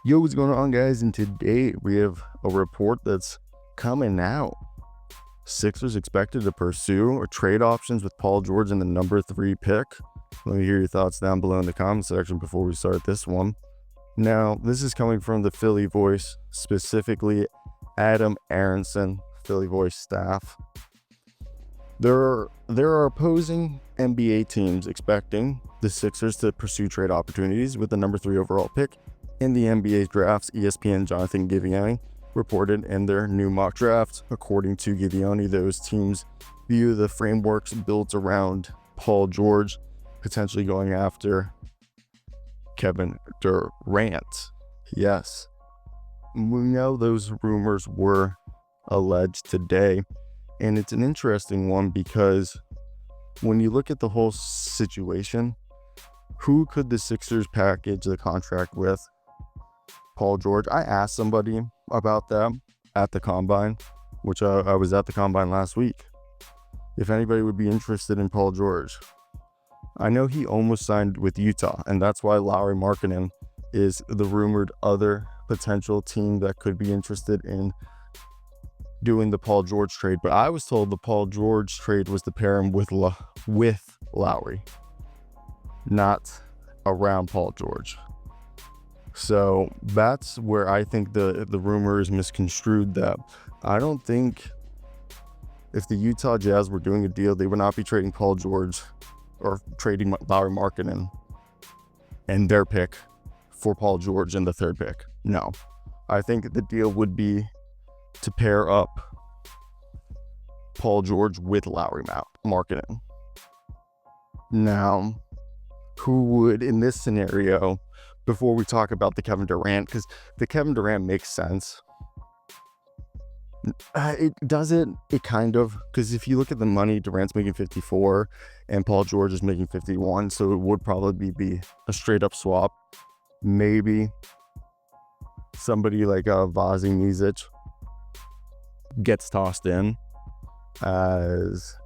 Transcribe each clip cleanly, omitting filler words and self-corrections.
Yo, what's going on, guys? And today we have a report that's coming out. Sixers expected to pursue or trade options with Paul George in the number 3 pick. Let me hear your thoughts down below in the comment section before we start this one. Now, this is coming from the Philly Voice, specifically Adam Aronson, Philly Voice staff. There are opposing NBA teams expecting the Sixers to pursue trade opportunities with the number 3 overall pick in the NBA's drafts. ESPN Jonathan Givony reported in their new mock draft. According to Givony, those teams view the frameworks built around Paul George potentially going after Kevin Durant. Yes, we know those rumors were alleged today, and it's an interesting one because when you look at the whole situation, who could the Sixers package the contract with? Paul George. I asked somebody about that at the Combine, which I was at the Combine last week, if anybody would be interested in Paul George. I know he almost signed with Utah, and that's why Lauri Markkanen is the rumored other potential team that could be interested in doing the Paul George trade. But I was told the Paul George trade was to pair him with Lauri, not around Paul George. So that's where I think the rumor is misconstrued. That I don't think if the Utah Jazz were doing a deal, they would not be trading Paul George or trading Lauri Markkanen and their pick for Paul George in the 3rd pick. No, I think the deal would be to pair up Paul George with Lauri Markkanen. Now, who would in this scenario? Before we talk about the Kevin Durant, because the Kevin Durant makes sense. It doesn't, it kind of, because if you look at the money, Durant's making 54 and Paul George is making 51, so it would probably be a straight up swap. Maybe somebody like Vazi Micic gets tossed in as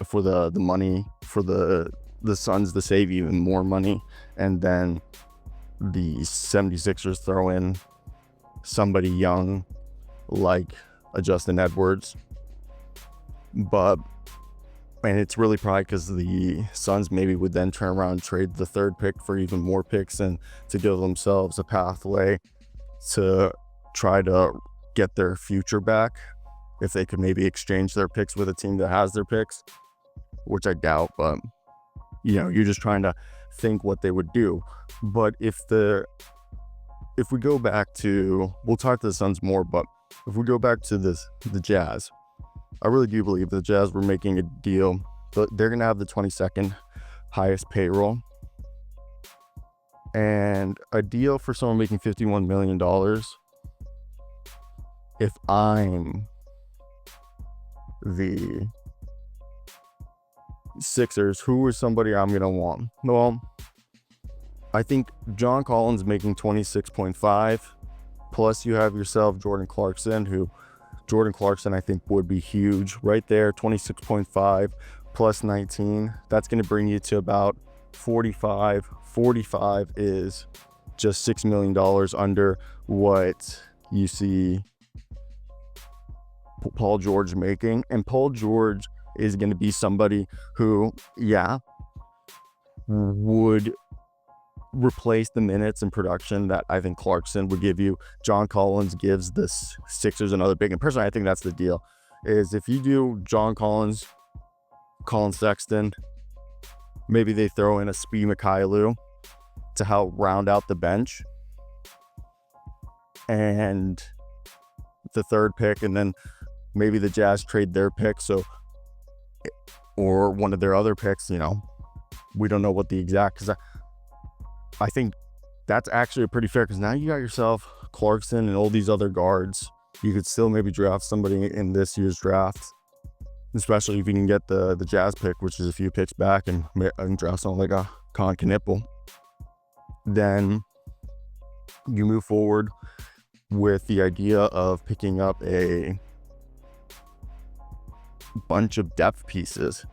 for the money for the Suns to save even more money, and then the 76ers throw in somebody young like a Justin Edwards. And it's really probably because the Suns maybe would then turn around and trade the 3rd pick for even more picks and to give themselves a pathway to try to get their future back if they could maybe exchange their picks with a team that has their picks, which I doubt, but you're just trying to think what they would do. But if we go back to, we'll talk to the Suns more, but if we go back to the Jazz, I really do believe the Jazz were making a deal, but they're going to have the 22nd highest payroll. And a deal for someone making $51 million, if I'm the Sixers, who is somebody I'm gonna want? Well, I think John Collins making 26.5, plus you have yourself Jordan Clarkson I think would be huge right there. 26.5 plus 19, that's gonna bring you to about 45. 45 is just $6 million under what you see Paul George making. And Paul George is going to be somebody who, would replace the minutes and production that I think Clarkson would give you. John Collins gives the Sixers another big, and personally I think that's the deal, is if you do John Collins, Colin Sexton, maybe they throw in a Spi Mykhailiuk to help round out the bench, and the 3rd pick, and then maybe the Jazz trade their pick, or one of their other picks, we don't know what the exact, because I think that's actually pretty fair, because now you got yourself Clarkson and all these other guards. You could still maybe draft somebody in this year's draft, especially if you can get the Jazz pick, which is a few picks back, and draft someone like a Con Knipple. Then you move forward with the idea of picking up a bunch of depth pieces.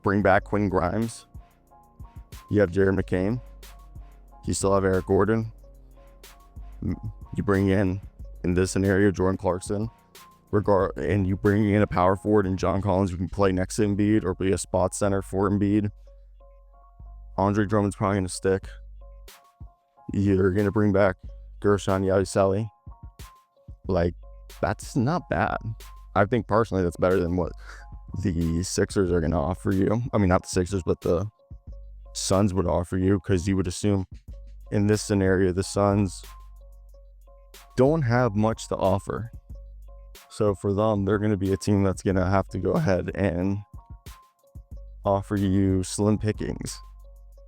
Bring back Quinn Grimes. You have Jared McCain. You still have Eric Gordon. You bring in this scenario, Jordan Clarkson, and you bring in a power forward and John Collins who can play next to Embiid or be a spot center for Embiid. Andre Drummond's probably going to stick. You're going to bring back Gershon Yabusele. Like, that's not bad. I think personally that's better than what the Sixers are going to offer you. I mean, not the Sixers, but the Suns would offer you, because you would assume in this scenario the Suns don't have much to offer. So for them, they're going to be a team that's going to have to go ahead and offer you slim pickings,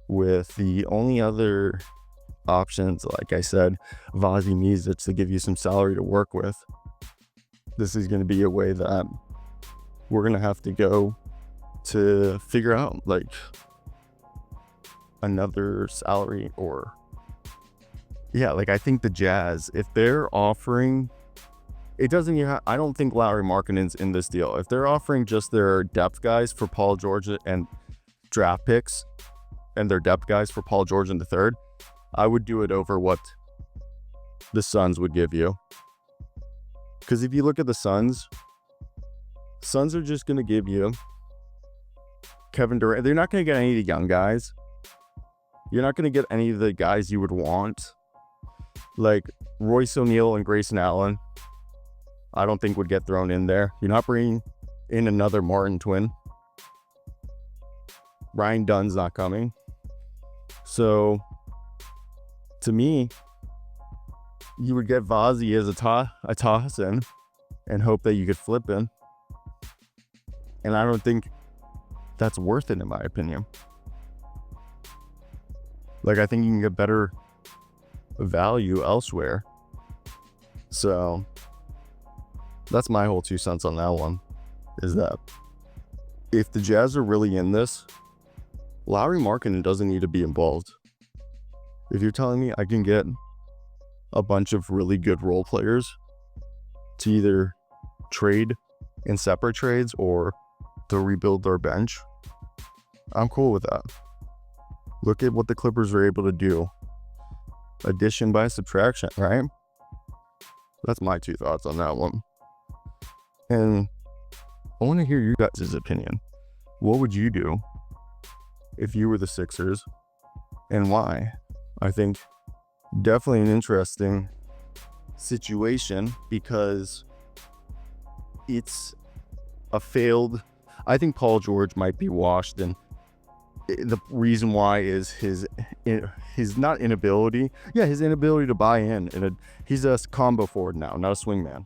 with the only other options, like I said, Vazi Micic, to give you some salary to work with. This is going to be a way that we're going to have to go to figure out like another salary, or like I think the Jazz, if they're offering, it doesn't even I don't think Lauri Markkanen's in this deal. If they're offering just their depth guys for Paul George and draft picks, and their depth guys for Paul George in the third, I would do it over what the Suns would give you. Because if you look at the Suns are just going to give you Kevin Durant. They're not going to get any of the young guys. You're not going to get any of the guys you would want. Like Royce O'Neal and Grayson Allen, I don't think would get thrown in there. You're not bringing in another Martin twin. Ryan Dunn's not coming. So, to me, you would get Vazi as a toss in and hope that you could flip in. And I don't think that's worth it, in my opinion. Like, I think you can get better value elsewhere. So, that's my whole 2 cents on that one, is that if the Jazz are really in this, Lauri Markkanen doesn't need to be involved. If you're telling me I can get a bunch of really good role players to either trade in separate trades or to rebuild their bench, I'm cool with that. Look at what the Clippers were able to do. Addition by subtraction, right? That's my 2 thoughts on that one. And I want to hear your guys' opinion. What would you do if you were the Sixers, and why? I think definitely an interesting situation, because it's a failed, I think Paul George might be washed, and the reason why is his not inability, his inability to buy in. He's a combo forward now, not a swingman.